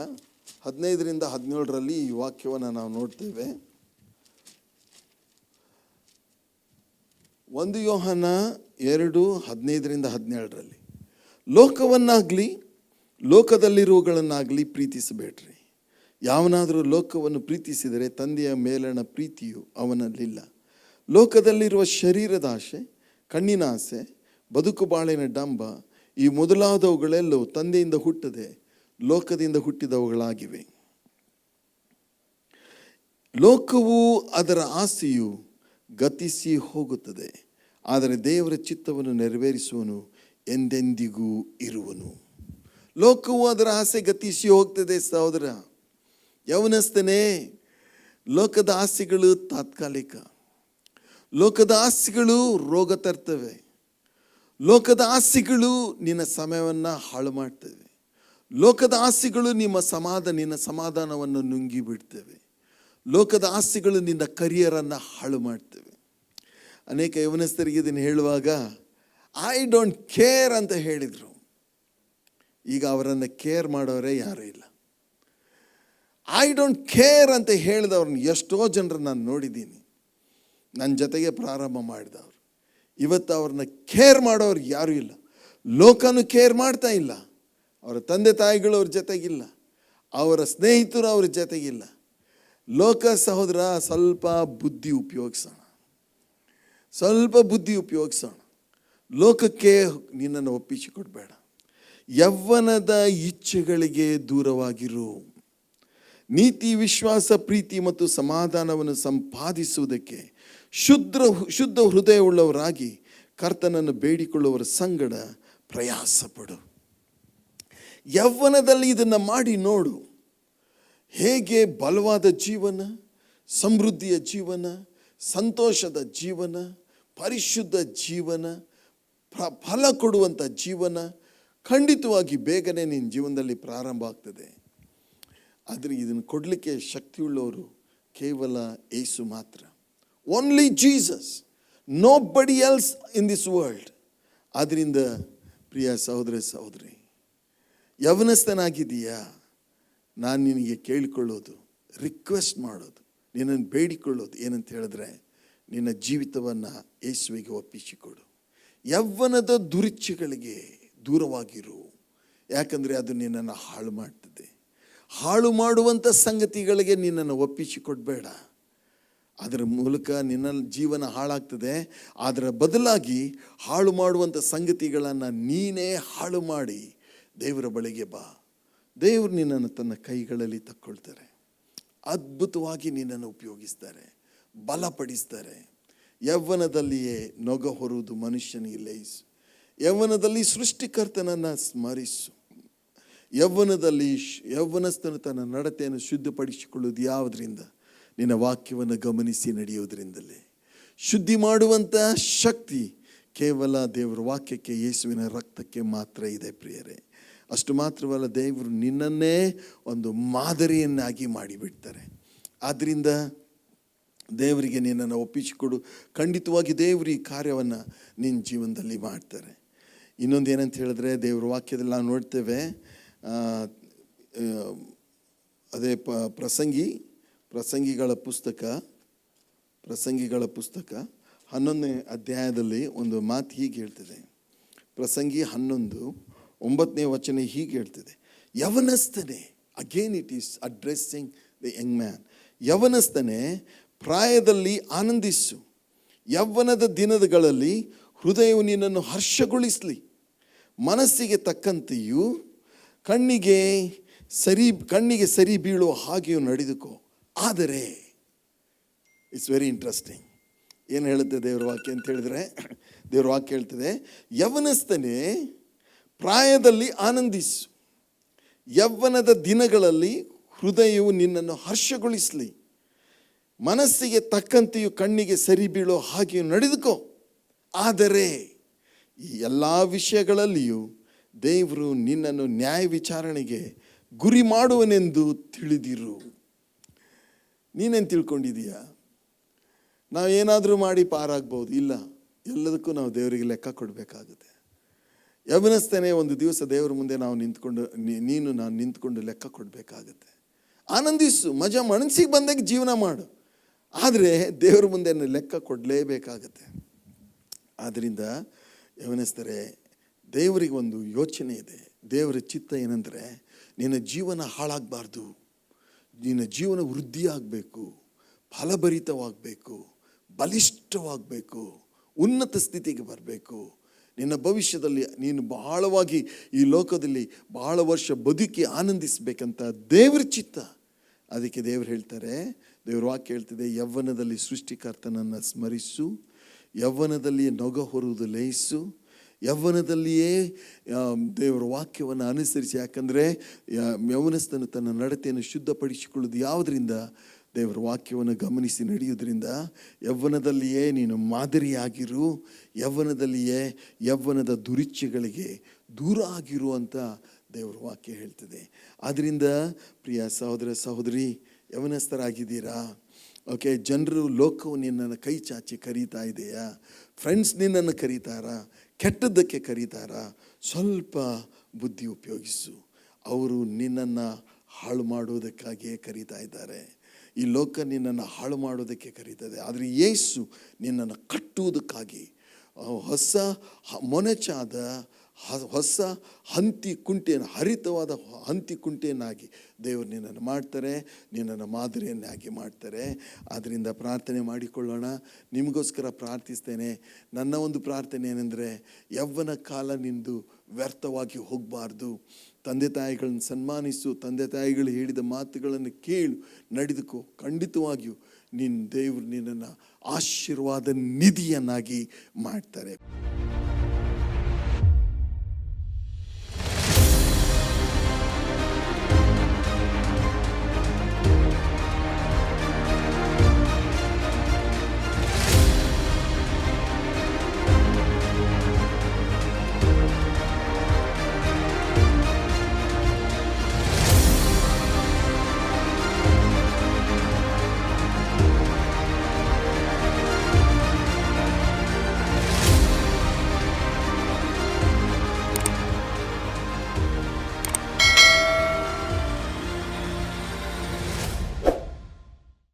15-17 ಈ ವಾಕ್ಯವನ್ನು ನಾವು ನೋಡ್ತೇವೆ. 1 ಯೋಹಾನ 2:15-17 ಲೋಕವನ್ನಾಗಲಿ ಲೋಕದಲ್ಲಿರುವಗಳನ್ನಾಗಲಿ ಪ್ರೀತಿಸಬೇಡ್ರಿ. ಯಾವನಾದರೂ ಲೋಕವನ್ನು ಪ್ರೀತಿಸಿದರೆ ತಂದೆಯ ಮೇಲಣ ಪ್ರೀತಿಯು ಅವನಲ್ಲಿಲ್ಲ. ಲೋಕದಲ್ಲಿರುವ ಶರೀರದ ಆಸೆ, ಕಣ್ಣಿನ ಆಸೆ, ಬದುಕು ಬಾಳಿನ ಡಂಬ, ಈ ಮೊದಲಾದವುಗಳೆಲ್ಲವೂ ತಂದೆಯಿಂದ ಹುಟ್ಟದೆ ಲೋಕದಿಂದ ಹುಟ್ಟಿದವುಗಳಾಗಿವೆ. ಲೋಕವು ಅದರ ಆಸೆಯು ಗತಿಸಿ ಹೋಗುತ್ತದೆ, ಆದರೆ ದೇವರ ಚಿತ್ತವನ್ನು ನೆರವೇರಿಸುವನು ಎಂದೆಂದಿಗೂ ಇರುವನು. ಲೋಕವು ಅದರ ಆಸೆ ಗತಿಸಿ ಹೋಗ್ತದೆ ಸಹೋದರ. ಯೌವನಸ್ಥನೇ, ಲೋಕದ ಆಸೆಗಳು ತಾತ್ಕಾಲಿಕ. ಲೋಕದ ಆಸೆಗಳು ರೋಗ ತರ್ತವೆ. ಲೋಕದ ಆಸೆಗಳು ನಿನ್ನ ಸಮಯವನ್ನು ಹಾಳು ಮಾಡ್ತವೆ. ಲೋಕದ ಆಸೆಗಳು ನಿನ್ನ ಸಮಾಧಾನವನ್ನು ನುಂಗಿ ಬಿಡ್ತವೆ. ಲೋಕದ ಆಸೆಗಳು ನಿನ್ನ ಕರಿಯರನ್ನು ಹಾಳು ಮಾಡ್ತವೆ. ಅನೇಕ ಯೌವನಸ್ಥರಿಗೆ ಇದನ್ನು ಹೇಳುವಾಗ ಐ ಡೋಂಟ್ ಕೇರ್ ಅಂತ ಹೇಳಿದರು. ಈಗ ಅವರನ್ನು ಕೇರ್ ಮಾಡೋರೇ ಯಾರೂ ಇಲ್ಲ. ಐ ಡೋಂಟ್ ಕೇರ್ ಅಂತ ಹೇಳಿದವ್ರನ್ನ ಎಷ್ಟೋ ಜನರನ್ನು ನಾನು ನೋಡಿದ್ದೀನಿ. ನನ್ನ ಜೊತೆಗೆ ಪ್ರಾರಂಭ ಮಾಡಿದವರು ಇವತ್ತು ಅವ್ರನ್ನ ಕೇರ್ ಮಾಡೋರು ಯಾರೂ ಇಲ್ಲ. ಲೋಕನೂ ಕೇರ್ ಮಾಡ್ತಾ ಇಲ್ಲ. ಅವರ ತಂದೆ ತಾಯಿಗಳು ಅವ್ರ ಜೊತೆಗಿಲ್ಲ. ಅವರ ಸ್ನೇಹಿತರು ಅವ್ರ ಜೊತೆಗಿಲ್ಲ. ಲೋಕ ಸಹೋದರ, ಸ್ವಲ್ಪ ಬುದ್ಧಿ ಉಪಯೋಗಿಸೋಣ. ಲೋಕಕ್ಕೆ ನಿನ್ನನ್ನು ಒಪ್ಪಿಸಿಕೊಡ್ಬೇಡ. ಯೌವನದ ಇಚ್ಛೆಗಳಿಗೆ ದೂರವಾಗಿರು. ನೀತಿ, ವಿಶ್ವಾಸ, ಪ್ರೀತಿ ಮತ್ತು ಸಮಾಧಾನವನ್ನು ಸಂಪಾದಿಸುವುದಕ್ಕೆ ಶುದ್ಧ ಹೃದಯವುಳ್ಳವರಾಗಿ ಕರ್ತನನ್ನು ಬೇಡಿಕೊಳ್ಳುವವರ ಸಂಗಡ ಪ್ರಯಾಸಪಡು. ಯೌವನದಲ್ಲಿ ಇದನ್ನು ಮಾಡಿ ನೋಡು. ಹೇಗೆ ಬಲವಾದ ಜೀವನ, ಸಮೃದ್ಧಿಯ ಜೀವನ, ಸಂತೋಷದ ಜೀವನ, ಪರಿಶುದ್ಧ ಜೀವನ, ಫಲ ಕೊಡುವಂಥ ಜೀವನ ಖಂಡಿತವಾಗಿ ಬೇಗನೆ ನಿನ್ನ ಜೀವನದಲ್ಲಿ ಪ್ರಾರಂಭ ಆಗ್ತದೆ. ಆದರೆ ಇದನ್ನು ಕೊಡಲಿಕ್ಕೆ ಶಕ್ತಿಯುಳ್ಳವರು ಕೇವಲ ಯೇಸು ಮಾತ್ರ. ಓನ್ಲಿ ಜೀಸಸ್, ನೋ ಬಡಿ ಎಲ್ಸ್ ಇನ್ ದಿಸ್ ವರ್ಲ್ಡ್. ಆದ್ದರಿಂದ ಪ್ರಿಯ ಸಹೋದರ ಸಹೋದರಿ, ಯೌವನಸ್ಥನಾಗಿದೆಯಾ? ನಾನು ನಿನಗೆ ಕೇಳಿಕೊಳ್ಳೋದು, ರಿಕ್ವೆಸ್ಟ್ ಮಾಡೋದು, ನಿನ್ನನ್ನು ಬೇಡಿಕೊಳ್ಳೋದು ಏನಂತ ಹೇಳಿದ್ರೆ, ನಿನ್ನ ಜೀವಿತವನ್ನು ಯೇಸುವಿಗೆ ಒಪ್ಪಿಸಿಕೊಡು. ಯೌವನದ ದುರಿಚ್ಛೆಗಳಿಗೆ ದೂರವಾಗಿರು, ಯಾಕಂದರೆ ಅದು ನಿನ್ನನ್ನು ಹಾಳು ಮಾಡ್ತದೆ. ಹಾಳು ಮಾಡುವಂಥ ಸಂಗತಿಗಳಿಗೆ ನಿನ್ನನ್ನು ಒಪ್ಪಿಸಿಕೊಡಬೇಡ. ಅದರ ಮೂಲಕ ನಿನ್ನ ಜೀವನ ಹಾಳಾಗ್ತದೆ. ಅದರ ಬದಲಾಗಿ ಹಾಳು ಮಾಡುವಂಥ ಸಂಗತಿಗಳನ್ನು ನೀನೇ ಹಾಳು ಮಾಡಿ ದೇವರ ಬಳಿಗೆ ಬಾ. ದೇವರು ನಿನ್ನನ್ನು ತನ್ನ ಕೈಗಳಲ್ಲಿ ತಕ್ಕೊಳ್ತಾರೆ. ಅದ್ಭುತವಾಗಿ ನಿನ್ನನ್ನು ಉಪಯೋಗಿಸ್ತಾರೆ, ಬಲಪಡಿಸ್ತಾರೆ. ಯೌವನದಲ್ಲಿಯೇ ನೊಗ ಹೊರುವುದು ಮನುಷ್ಯನಿಗೆ ಲಯಿಸು. ಯೌವನದಲ್ಲಿ ಸೃಷ್ಟಿಕರ್ತನನ್ನು ಸ್ಮರಿಸು. ಯೌವನಸ್ಥನು ತನ್ನ ನಡತೆಯನ್ನು ಶುದ್ಧಪಡಿಸಿಕೊಳ್ಳುವುದು ಯಾವುದರಿಂದ? ನಿನ್ನ ವಾಕ್ಯವನ್ನು ಗಮನಿಸಿ ನಡೆಯೋದ್ರಿಂದಲೇ. ಶುದ್ಧಿ ಮಾಡುವಂಥ ಶಕ್ತಿ ಕೇವಲ ದೇವರ ವಾಕ್ಯಕ್ಕೆ, ಯೇಸುವಿನ ರಕ್ತಕ್ಕೆ ಮಾತ್ರ ಇದೆ ಪ್ರಿಯರೇ. ಅಷ್ಟು ಮಾತ್ರವಲ್ಲ, ದೇವರು ನಿನ್ನನ್ನೇ ಒಂದು ಮಾದರಿಯನ್ನಾಗಿ ಮಾಡಿಬಿಡ್ತಾರೆ. ಆದ್ದರಿಂದ ದೇವರಿಗೆ ನಿನ್ನನ್ನು ಒಪ್ಪಿಸಿಕೊಡು. ಖಂಡಿತವಾಗಿ ದೇವರು ಈ ಕಾರ್ಯವನ್ನು ನಿನ್ನ ಜೀವನದಲ್ಲಿ ಮಾಡ್ತಾರೆ. ಇನ್ನೊಂದು ಏನಂತ ಹೇಳಿದ್ರೆ, ದೇವರ ವಾಕ್ಯದಲ್ಲಿ ನಾವು ನೋಡ್ತೇವೆ, ಅದೇ ಪ್ರಸಂಗಿಗಳ ಪುಸ್ತಕ 11ನೇ ಅಧ್ಯಾಯದಲ್ಲಿ ಒಂದು ಮಾತು ಹೀಗೆ ಹೇಳ್ತದೆ. ಪ್ರಸಂಗಿ 11:9 ವಚನ ಹೀಗೆ ಹೇಳ್ತದೆ, ಯವನಸ್ಥನೇ, again it is addressing the young man, ಯವನಸ್ಥನೇ ಪ್ರಾಯದಲ್ಲಿ ಆನಂದಿಸು, ಯೌವನದ ದಿನಗಳಲ್ಲಿ ಹೃದಯವು ನಿನ್ನನ್ನು ಹರ್ಷಗೊಳಿಸಲಿ, ಮನಸ್ಸಿಗೆ ತಕ್ಕಂತೆಯೂ ಕಣ್ಣಿಗೆ ಸರಿ ಬೀಳುವ ಹಾಗೆಯೂ ನಡೆದುಕೋ. ಆದರೆ ಇಟ್ಸ್ ವೆರಿ ಇಂಟ್ರೆಸ್ಟಿಂಗ್. ಏನು ಹೇಳುತ್ತೆ ದೇವರ ವಾಕ್ಯ ಅಂತ ಹೇಳಿದ್ರೆ, ದೇವರ ವಾಕ್ಯ ಹೇಳ್ತದೆ, ಯವನಸ್ಥನೇ ಪ್ರಾಯದಲ್ಲಿ ಆನಂದಿಸು, ಯೌವನದ ದಿನಗಳಲ್ಲಿ ಹೃದಯವು ನಿನ್ನನ್ನು ಹರ್ಷಗೊಳಿಸಲಿ, ಮನಸ್ಸಿಗೆ ತಕ್ಕಂತೆಯೂ ಕಣ್ಣಿಗೆ ಸರಿ ಬೀಳೋ ಹಾಗೆಯೂ ನಡೆದುಕೋ. ಆದರೆ ಈ ಎಲ್ಲ ವಿಷಯಗಳಲ್ಲಿಯೂ ದೇವರು ನಿನ್ನನ್ನು ನ್ಯಾಯ ವಿಚಾರಣೆಗೆ ಗುರಿ ಮಾಡುವನೆಂದು ತಿಳಿದಿರು. ನೀನೇನು ತಿಳ್ಕೊಂಡಿದೀಯಾ? ನಾವು ಏನಾದರೂ ಮಾಡಿ ಪಾರಾಗ್ಬೋದು? ಇಲ್ಲ, ಎಲ್ಲದಕ್ಕೂ ನಾವು ದೇವರಿಗೆ ಲೆಕ್ಕ ಕೊಡಬೇಕಾಗುತ್ತೆ. ಯೌವನಸ್ಥನೇ ಒಂದು ದಿವಸ ದೇವರ ಮುಂದೆ ನಾವು ನಾನು ನಿಂತ್ಕೊಂಡು ಲೆಕ್ಕ ಕೊಡಬೇಕಾಗುತ್ತೆ. ಆನಂದಿಸು, ಮನಸ್ಸಿಗೆ ಬಂದಾಗ ಜೀವನ ಮಾಡು, ಆದರೆ ದೇವರ ಮುಂದೆ ಲೆಕ್ಕ ಕೊಡಲೇಬೇಕಾಗತ್ತೆ. ಆದ್ದರಿಂದ ಯೌವನಸ್ಥರೇ, ದೇವರಿಗೆ ಒಂದು ಯೋಚನೆ ಇದೆ. ದೇವರ ಚಿತ್ತ ಏನಂದರೆ, ನಿನ್ನ ಜೀವನ ಹಾಳಾಗಬಾರ್ದು, ನಿನ್ನ ಜೀವನ ವೃದ್ಧಿಯಾಗಬೇಕು, ಫಲಭರಿತವಾಗಬೇಕು, ಬಲಿಷ್ಠವಾಗಬೇಕು, ಉನ್ನತ ಸ್ಥಿತಿಗೆ ಬರಬೇಕು. ನಿನ್ನ ಭವಿಷ್ಯದಲ್ಲಿ ನೀನು ಬಹಳವಾಗಿ ಈ ಲೋಕದಲ್ಲಿ ಬಹಳ ವರ್ಷ ಬದುಕಿ ಆನಂದಿಸಬೇಕಂತ ದೇವರ ಚಿತ್ತ. ಅದಕ್ಕೆ ದೇವರು ಹೇಳ್ತಾರೆ, ದೇವ್ರ ವಾಕ್ಯ ಹೇಳ್ತಿದೆ, ಯೌವನದಲ್ಲಿ ಸೃಷ್ಟಿಕರ್ತನನ್ನು ಸ್ಮರಿಸು, ಯೌವನದಲ್ಲಿಯೇ ನೊಗ ಹೊರುವುದು ಲಯಿಸು, ಯೌವನದಲ್ಲಿಯೇ ದೇವರ ವಾಕ್ಯವನ್ನು ಅನುಸರಿಸಿ. ಯಾಕಂದರೆ ಯೌವನಸ್ಥನು ತನ್ನ ನಡತೆಯನ್ನು ಶುದ್ಧಪಡಿಸಿಕೊಳ್ಳುವುದು ಯಾವುದರಿಂದ? ದೇವರ ವಾಕ್ಯವನ್ನು ಗಮನಿಸಿ ನಡೆಯುವುದರಿಂದ. ಯೌವನದಲ್ಲಿಯೇ ನೀನು ಮಾದರಿಯಾಗಿರು, ಯೌವನದಲ್ಲಿಯೇ ಯೌವನದ ದುರಿಚ್ಛೆಗಳಿಗೆ ದೂರ ಆಗಿರು ಅಂತ ದೇವರ ವಾಕ್ಯ ಹೇಳ್ತದೆ. ಆದ್ದರಿಂದ ಪ್ರಿಯ ಸಹೋದರ ಸಹೋದರಿ, ಯೌವನಸ್ಥರಾಗಿದ್ದೀರಾ? ಓಕೆ, ಜನರು, ಲೋಕವು ನಿನ್ನನ್ನು ಕೈ ಚಾಚಿ ಕರೀತಾ ಇದೆಯಾ? ಫ್ರೆಂಡ್ಸ್ ನಿನ್ನನ್ನು ಕರೀತಾರಾ? ಕೆಟ್ಟದ್ದಕ್ಕೆ ಕರೀತಾರಾ? ಸ್ವಲ್ಪ ಬುದ್ಧಿ ಉಪಯೋಗಿಸು. ಅವರು ನಿನ್ನನ್ನು ಹಾಳು ಮಾಡೋದಕ್ಕಾಗಿಯೇ ಕರೀತಾ ಇದ್ದಾರೆ. ಈ ಲೋಕ ನಿನ್ನನ್ನು ಹಾಳು ಮಾಡೋದಕ್ಕೆ ಕರೀತದೆ, ಆದರೆ ಯೇಸು ನಿನ್ನನ್ನು ಕಟ್ಟುವುದಕ್ಕಾಗಿ ಹೊಸ ಮೊನಚಾದ ಹೊಸ ಹರಿತವಾದ ಹಂತಿ ಕುಂಟೆಯನ್ನಾಗಿ ದೇವರು ನಿನ್ನನ್ನು ಮಾಡ್ತಾರೆ, ನಿನ್ನನ್ನು ಮಾದರಿಯನ್ನಾಗಿ ಮಾಡ್ತಾರೆ. ಆದ್ದರಿಂದ ಪ್ರಾರ್ಥನೆ ಮಾಡಿಕೊಳ್ಳೋಣ. ನಿಮಗೋಸ್ಕರ ಪ್ರಾರ್ಥಿಸ್ತೇನೆ. ನನ್ನ ಒಂದು ಪ್ರಾರ್ಥನೆ ಏನೆಂದರೆ, ಯೌವನ ಕಾಲ ನಿಂದು ವ್ಯರ್ಥವಾಗಿ ಹೋಗಬಾರ್ದು. ತಂದೆ ತಾಯಿಗಳನ್ನು ಸನ್ಮಾನಿಸು, ತಂದೆ ತಾಯಿಗಳು ಹೇಳಿದ ಮಾತುಗಳನ್ನು ಕೇಳು, ನಡೆದುಕೋ. ಖಂಡಿತವಾಗಿಯೂ ದೇವರು ನಿನ್ನನ್ನು ಆಶೀರ್ವಾದ ನಿಧಿಯನ್ನಾಗಿ ಮಾಡ್ತಾರೆ.